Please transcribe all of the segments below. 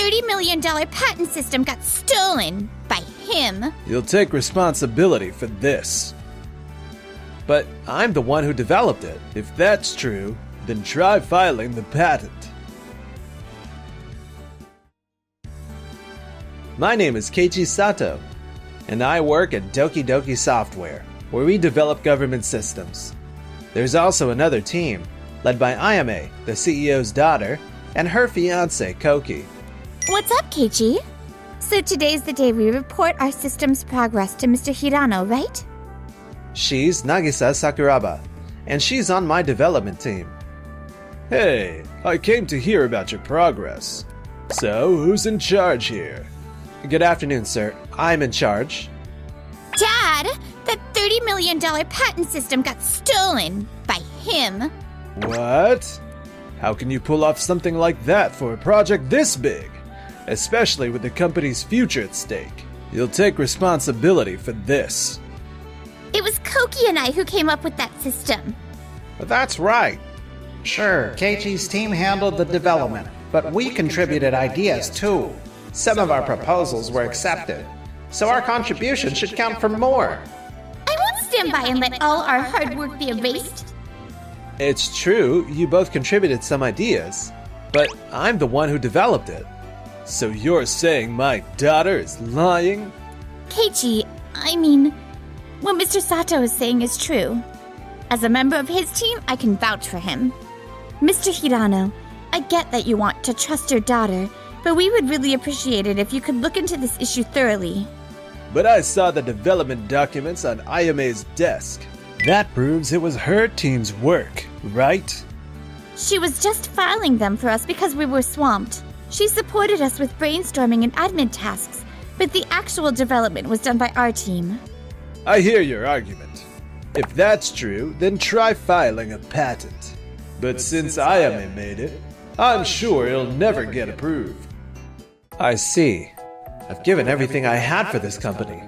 $30 million patent system got stolen by him. You'll take responsibility for this. But I'm the one who developed it. If that's true, then try filing the patent. My name is Keiichi Sato, and I work at Doki Doki Software, where we develop government systems. There's also another team, led by Ayame, the CEO's daughter, and her fiancé, Koki. What's up, Keiichi? So today's the day we report our system's progress to Mr. Hirano, right? She's Nagisa Sakuraba, and she's on my development team. Hey, I came to hear about your progress. So, who's in charge here? Good afternoon, sir. I'm in charge. Dad, that $30 million patent system got stolen by him. What? How can you pull off something like that for a project this big? Especially with the company's future at stake. You'll take responsibility for this. It was Koki and I who came up with that system. That's right. Sure, Keiichi's team handled the development, but we contributed ideas too. Some of our proposals were accepted, so our contribution should count for more. I won't stand by and let all our hard work be erased. It's true, you both contributed some ideas, but I'm the one who developed it. So you're saying my daughter is lying? Keiichi, I mean, what Mr. Sato is saying is true. As a member of his team, I can vouch for him. Mr. Hirano, I get that you want to trust your daughter, but we would really appreciate it if you could look into this issue thoroughly. But I saw the development documents on Ayame's desk. That proves it was her team's work, right? She was just filing them for us because we were swamped. She supported us with brainstorming and admin tasks, but the actual development was done by our team. I hear your argument. If that's true, then try filing a patent. But since Ayame made it, I'm sure it'll never get approved. I see. I've given everything I had for this company,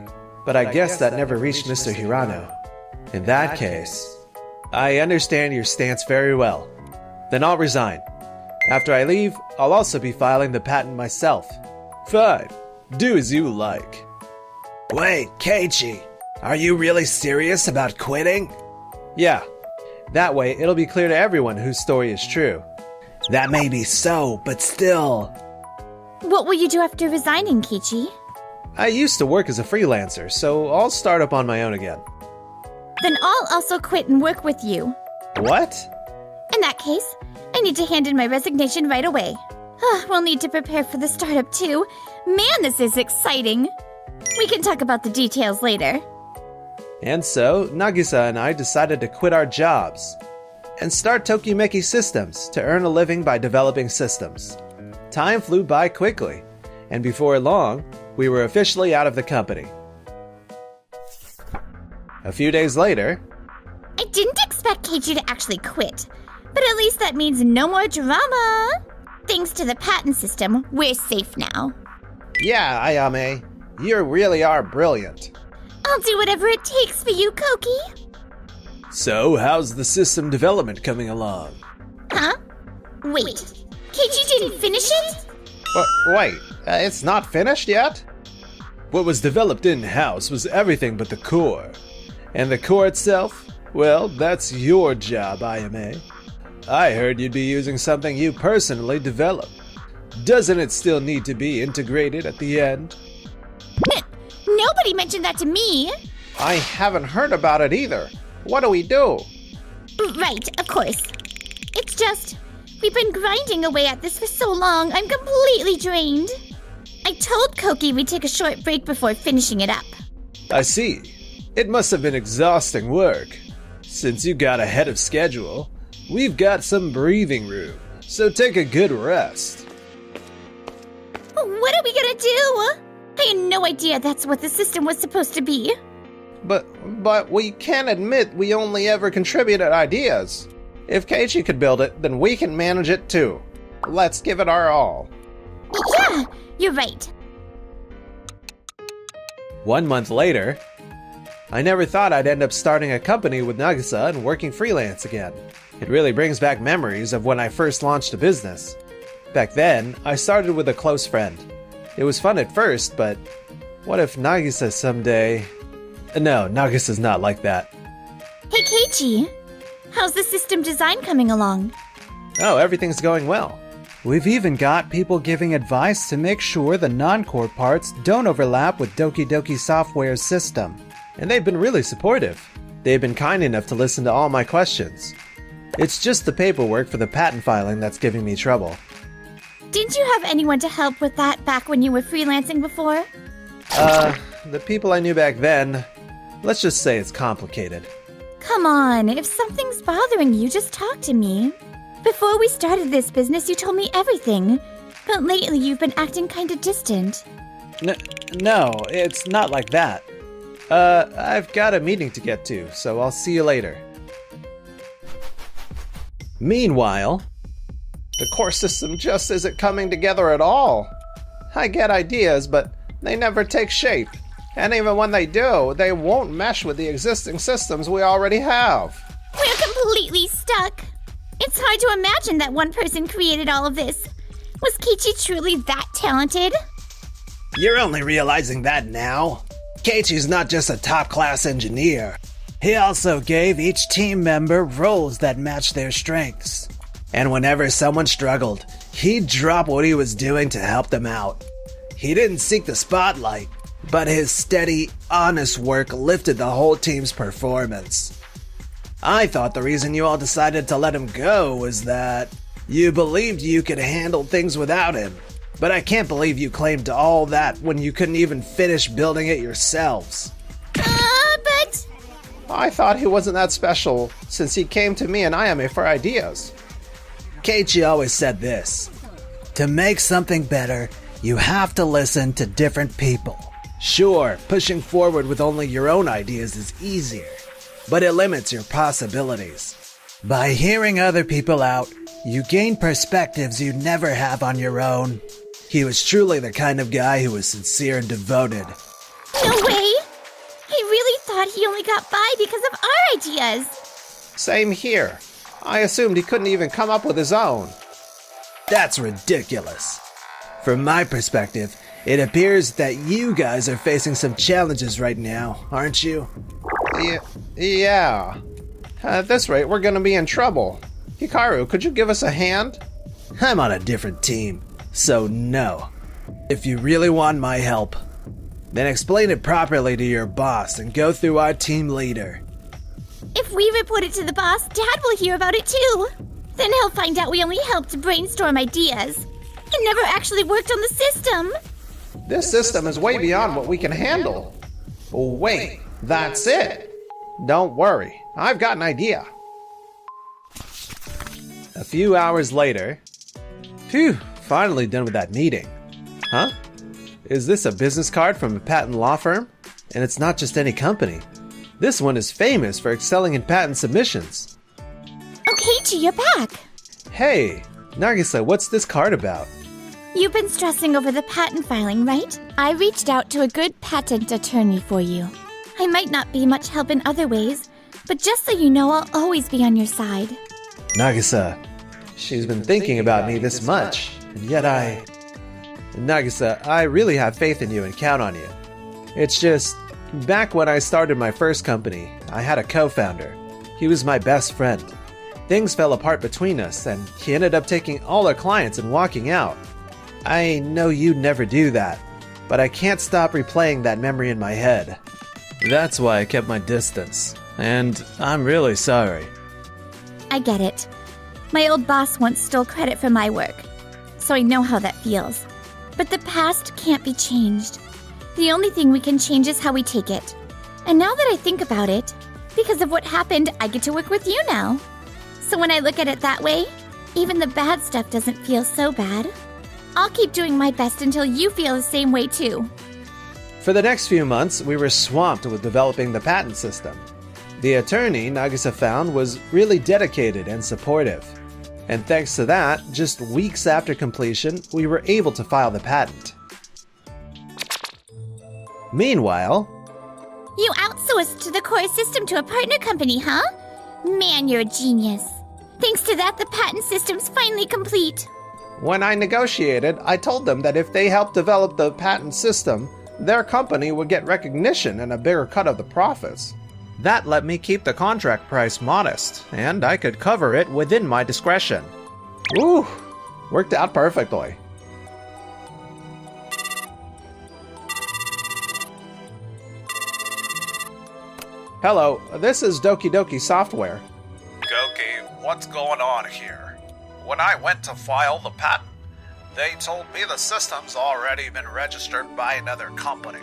but I guess that never reached Mr. Hirano. In that case, I understand your stance very well. Then I'll resign. After I leave, I'll also be filing the patent myself. Fine. Do as you like. Wait, Keiichi, are you really serious about quitting? Yeah. That way, it'll be clear to everyone whose story is true. That may be so, but still... What will you do after resigning, Keiichi? I used to work as a freelancer, so I'll start up on my own again. Then I'll also quit and work with you. What? In that case, I need to hand in my resignation right away. We'll need to prepare for the startup too. Man, this is exciting. We can talk about the details later. And so, Nagisa and I decided to quit our jobs and start Tokimeki Systems to earn a living by developing systems. Time flew by quickly, and before long, we were officially out of the company. A few days later... I didn't expect Keiichi to actually quit, but at least that means no more drama. Thanks to the patent system, we're safe now. Yeah, Ayame, you really are brilliant. I'll do whatever it takes for you, Koki. So, how's the system development coming along? Huh? Wait, Keiichi didn't finish it? Wait, it's not finished yet? What was developed in-house was everything but the core. And the core itself? Well, that's your job, Ayame. I heard you'd be using something you personally developed. Doesn't it still need to be integrated at the end? Nobody mentioned that to me. I haven't heard about it either. What do we do? Right, of course. It's just, we've been grinding away at this for so long, I'm completely drained. I told Koki we'd take a short break before finishing it up. I see. It must have been exhausting work. Since you got ahead of schedule, we've got some breathing room, so take a good rest. What are we gonna do? I had no idea that's what the system was supposed to be. But we can't admit we only ever contributed ideas. If Keiichi could build it, then we can manage it too. Let's give it our all. Yeah, you're right. 1 month later, I never thought I'd end up starting a company with Nagisa and working freelance again. It really brings back memories of when I first launched a business. Back then, I started with a close friend. It was fun at first, but what if Nagisa someday... No, Nagisa's not like that. Hey, Keiichi. How's the system design coming along? Oh, everything's going well. We've even got people giving advice to make sure the non-core parts don't overlap with Doki Doki Software's system. And they've been really supportive. They've been kind enough to listen to all my questions. It's just the paperwork for the patent filing that's giving me trouble. Didn't you have anyone to help with that back when you were freelancing before? The people I knew back then, let's just say it's complicated. Come on, if something's bothering you, just talk to me. Before we started this business, you told me everything. But lately, you've been acting kinda distant. No, it's not like that. I've got a meeting to get to, so I'll see you later. Meanwhile, The core system just isn't coming together at all. I get ideas, but they never take shape. And even when they do, they won't mesh with the existing systems we already have. We're completely stuck. It's hard to imagine that one person created all of this. Was Keiichi truly that talented? You're only realizing that now. Keiichi's not just a top-class engineer. He also gave each team member roles that matched their strengths. And whenever someone struggled, he'd drop what he was doing to help them out. He didn't seek the spotlight, but his steady, honest work lifted the whole team's performance. I thought the reason you all decided to let him go was that you believed you could handle things without him. But I can't believe you claimed all that when you couldn't even finish building it yourselves. But... I thought he wasn't that special since he came to me and Ayame for ideas. Keiichi always said this: to make something better, you have to listen to different people. Sure, pushing forward with only your own ideas is easier, but it limits your possibilities. By hearing other people out, you gain perspectives you'd never have on your own. He was truly the kind of guy who was sincere and devoted. No way! He really thought he only got by because of our ideas. Same here. I assumed he couldn't even come up with his own. That's ridiculous. From my perspective, it appears that you guys are facing some challenges right now, aren't you? Yeah. At this rate, we're gonna be in trouble. Hikaru, could you give us a hand? I'm on a different team, so no. If you really want my help, then explain it properly to your boss and go through our team leader. If we report it to the boss, Dad will hear about it too. Then he'll find out we only helped brainstorm ideas and never actually worked on the system. This system is way beyond what we can handle. Oh, wait, that's it. Don't worry, I've got an idea. a few hours later... Phew, finally done with that meeting. Huh? Is this a business card from a patent law firm? And it's not just any company. This one is famous for excelling in patent submissions. Oh, Keiichi, you're back. Hey, Nagisa, what's this card about? You've been stressing over the patent filing, right? I reached out to a good patent attorney for you. I might not be much help in other ways, but just so you know, I'll always be on your side. Nagisa, she's been thinking about me this much, and yet Nagisa, I really have faith in you and count on you. It's just, back when I started my first company, I had a co-founder. He was my best friend. Things fell apart between us, and he ended up taking all our clients and walking out. I know you'd never do that, but I can't stop replaying that memory in my head. That's why I kept my distance, and I'm really sorry. I get it. My old boss once stole credit for my work, so I know how that feels. But the past can't be changed. The only thing we can change is how we take it. And now that I think about it, because of what happened, I get to work with you now. So when I look at it that way, even the bad stuff doesn't feel so bad. I'll keep doing my best until you feel the same way too. For the next few months, we were swamped with developing the patent system. The attorney Nagisa found was really dedicated and supportive. And thanks to that, just weeks after completion, we were able to file the patent. Meanwhile... You outsourced to the core system to a partner company, huh? Man, you're a genius. Thanks to that, the patent system's finally complete. When I negotiated, I told them that if they helped develop the patent system, their company would get recognition and a bigger cut of the profits. That let me keep the contract price modest, and I could cover it within my discretion. Ooh, worked out perfectly. Hello, this is Doki Doki Software. Goki, what's going on here? When I went to file the patent, they told me the system's already been registered by another company.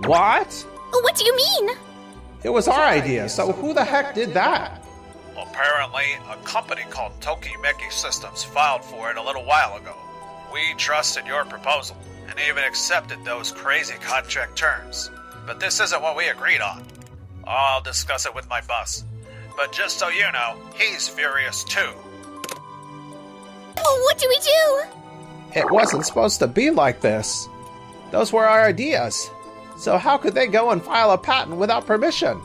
What? What do you mean? It was our idea, so who the heck did that? Apparently, a company called Tokimeki Systems filed for it a little while ago. We trusted your proposal, and even accepted those crazy contract terms. But this isn't what we agreed on. I'll discuss it with my boss. But just so you know, he's furious too. What do we do? It wasn't supposed to be like this. Those were our ideas. So how could they go and file a patent without permission?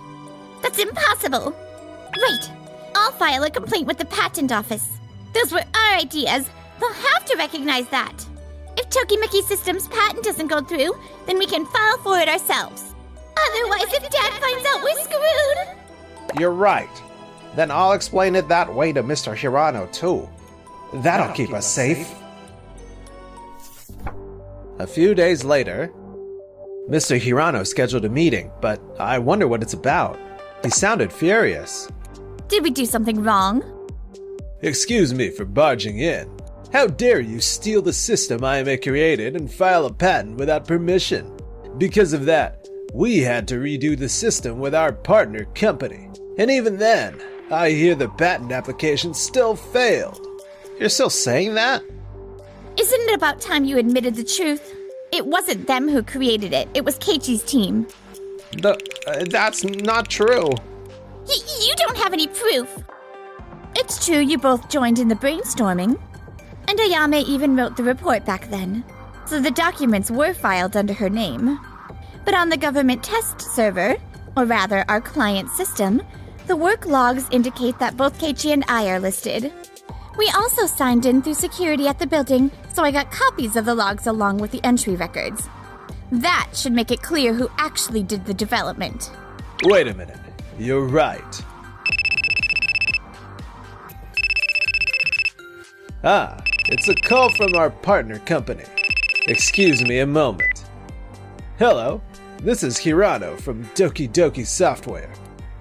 That's impossible. Right. I'll file a complaint with the patent office. Those were our ideas. They'll have to recognize that. If Tokimeki Systems' patent doesn't go through, then we can file for it ourselves. Otherwise, if Dad finds out, we're screwed. You're right. Then I'll explain it that way to Mr. Hirano, too. That'll keep us safe. A few days later, Mr. Hirano scheduled a meeting, but I wonder what it's about. He sounded furious. Did we do something wrong? Excuse me for barging in. How dare you steal the system IMA created and file a patent without permission? Because of that, we had to redo the system with our partner company. And even then, I hear the patent application still failed. You're still saying that? Isn't it about time you admitted the truth? It wasn't them who created it. It was Keiichi's team. That's not true. You don't have any proof. It's true you both joined in the brainstorming. And Ayame even wrote the report back then. So the documents were filed under her name. But on the government test server, or rather our client system, the work logs indicate that both Keiichi and I are listed. We also signed in through security at the building, so I got copies of the logs along with the entry records. That should make it clear who actually did the development. Wait a minute. You're right. Ah, it's a call from our partner company. Excuse me a moment. Hello, this is Hirano from Doki Doki Software.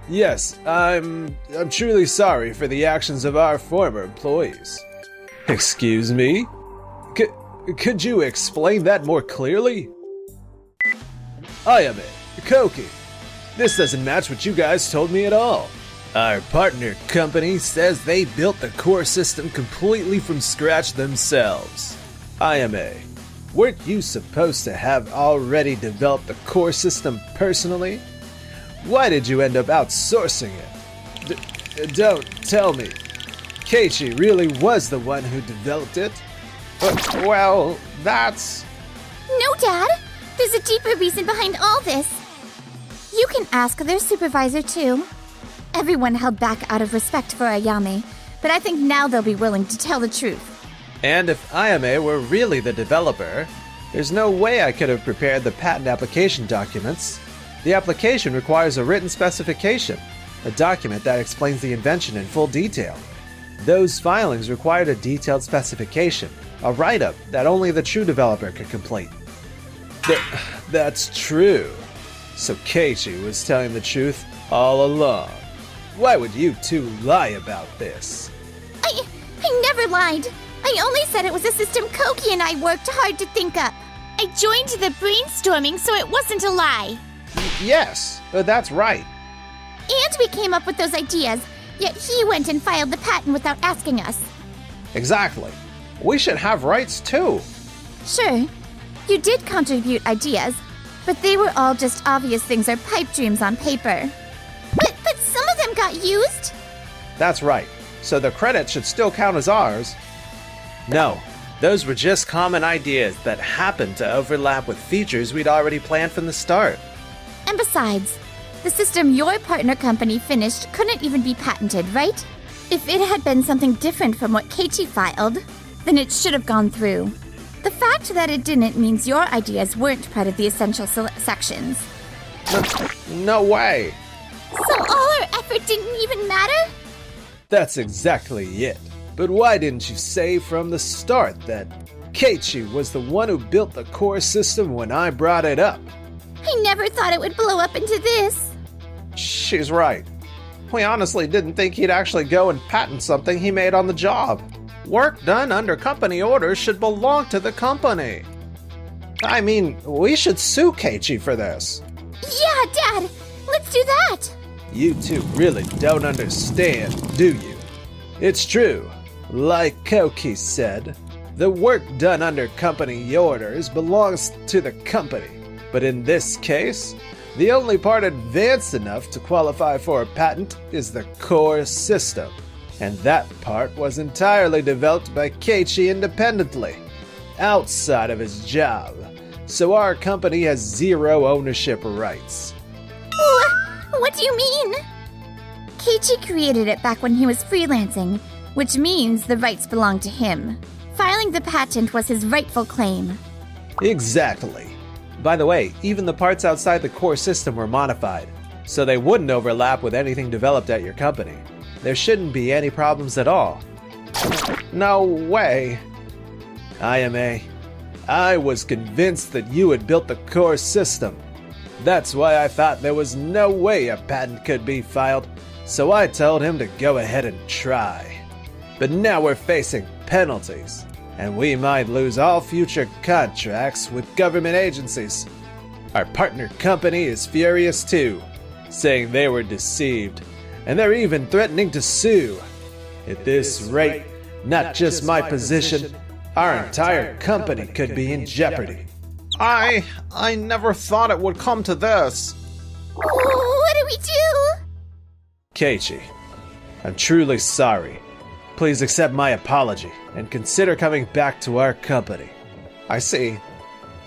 Yes, I'm truly sorry for the actions of our former employees. Excuse me? Could you explain that more clearly? Ayame, Koki, this doesn't match what you guys told me at all. Our partner company says they built the core system completely from scratch themselves. Ayame, weren't you supposed to have already developed the core system personally? Why did you end up outsourcing it? Don't tell me. Keiichi really was the one who developed it? Well, that's... No, Dad. There's a deeper reason behind all this. You can ask their supervisor, too. Everyone held back out of respect for Ayame, but I think now they'll be willing to tell the truth. And if Ayame were really the developer, there's no way I could have prepared the patent application documents. The application requires a written specification, a document that explains the invention in full detail. Those filings required a detailed specification, a write-up that only the true developer could complete. That's true. So Keiichi was telling the truth all along. Why would you two lie about this? I never lied. I only said it was a system Koki and I worked hard to think up. I joined the brainstorming, so it wasn't a lie. Yes, that's right. And we came up with those ideas, yet he went and filed the patent without asking us. Exactly. We should have rights too. Sure, you did contribute ideas, but they were all just obvious things or pipe dreams on paper. But some of them got used? That's right. So the credit should still count as ours. No, those were just common ideas that happened to overlap with features we'd already planned from the start. And besides, the system your partner company finished couldn't even be patented, right? If it had been something different from what Keiichi filed, then it should have gone through. The fact that it didn't means your ideas weren't part of the essential sections. No way! So all our effort didn't even matter? That's exactly it. But why didn't you say from the start that Keiichi was the one who built the core system when I brought it up? I never thought it would blow up into this. She's right. We honestly didn't think he'd actually go and patent something he made on the job. Work done under company orders should belong to the company. I mean, we should sue Keiichi for this. Yeah, Dad, let's do that. You two really don't understand, do you? It's true. Like Koki said, the work done under company orders belongs to the company. But in this case, the only part advanced enough to qualify for a patent is the core system. And that part was entirely developed by Keiichi independently, outside of his job. So our company has zero ownership rights. What do you mean? Keiichi created it back when he was freelancing, which means the rights belong to him. Filing the patent was his rightful claim. Exactly. By the way, even the parts outside the core system were modified, so they wouldn't overlap with anything developed at your company. There shouldn't be any problems at all. No way. Ayame, I was convinced that you had built the core system. That's why I thought there was no way a patent could be filed, so I told him to go ahead and try. But now we're facing penalties, and we might lose all future contracts with government agencies. Our partner company is furious too, saying they were deceived, and they're even threatening to sue. At this rate, not just my position, our entire company could be in jeopardy. I never thought it would come to this. What do we do? Keiichi, I'm truly sorry. Please accept my apology and consider coming back to our company. I see.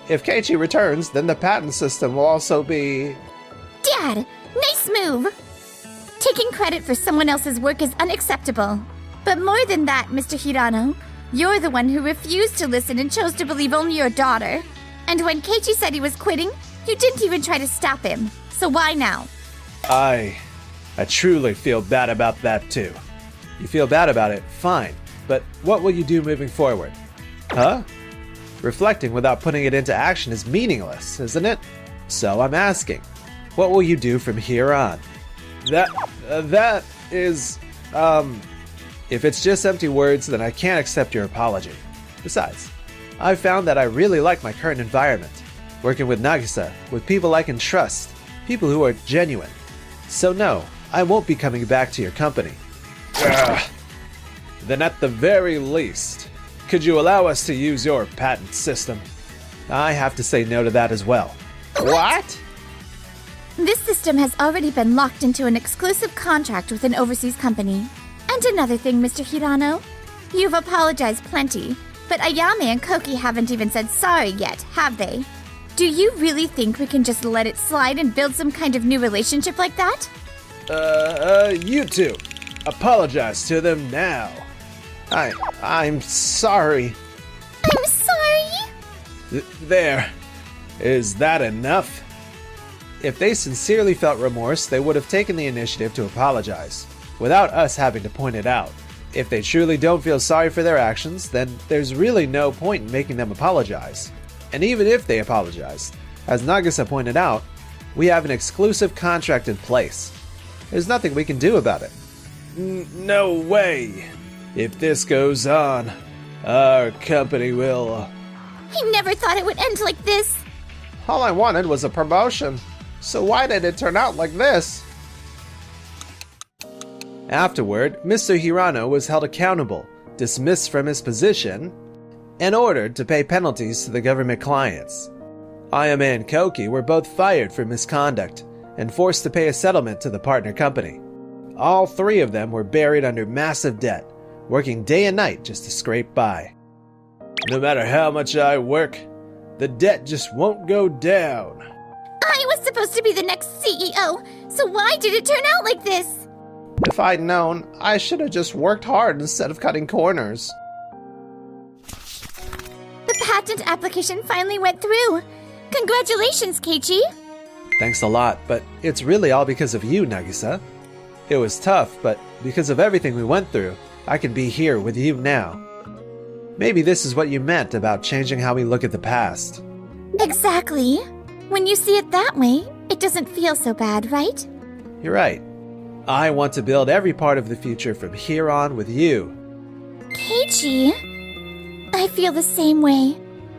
If Keiichi returns, then the patent system will also be... Dad, nice move! Taking credit for someone else's work is unacceptable. But more than that, Mr. Hirano, you're the one who refused to listen and chose to believe only your daughter. And when Keiichi said he was quitting, you didn't even try to stop him. So why now? I truly feel bad about that too. You feel bad about it, fine. But what will you do moving forward? Huh? Reflecting without putting it into action is meaningless, isn't it? So I'm asking, what will you do from here on? That is, if it's just empty words, then I can't accept your apology. Besides, I've found that I really like my current environment. Working with Nagisa, with people I can trust, people who are genuine. So no, I won't be coming back to your company. Then at the very least, could you allow us to use your patent system? I have to say no to that as well. What? This system has already been locked into an exclusive contract with an overseas company. And another thing, Mr. Hirano, you've apologized plenty, but Ayame and Koki haven't even said sorry yet, have they? Do you really think we can just let it slide and build some kind of new relationship like that? You two, apologize to them now. I'm sorry. I'm sorry? There. Is that enough? If they sincerely felt remorse, they would have taken the initiative to apologize, without us having to point it out. If they truly don't feel sorry for their actions, then there's really no point in making them apologize. And even if they apologized, as Nagisa pointed out, we have an exclusive contract in place. There's nothing we can do about it. No way! If this goes on, our company will... I never thought it would end like this. All I wanted was a promotion. So why did it turn out like this? Afterward, Mr. Hirano was held accountable, dismissed from his position, and ordered to pay penalties to the government clients. Ayame and Koki were both fired for misconduct and forced to pay a settlement to the partner company. All three of them were buried under massive debt, working day and night just to scrape by. No matter how much I work, the debt just won't go down. I was supposed to be the next CEO, so why did it turn out like this? If I'd known, I should have just worked hard instead of cutting corners. patent application finally went through. Congratulations, Keiichi! Thanks a lot, but it's really all because of you, Nagisa. It was tough, but because of everything we went through, I can be here with you now. Maybe this is what you meant about changing how we look at the past. Exactly. When you see it that way, it doesn't feel so bad, right? You're right. I want to build every part of the future from here on with you. Keiichi, I feel the same way.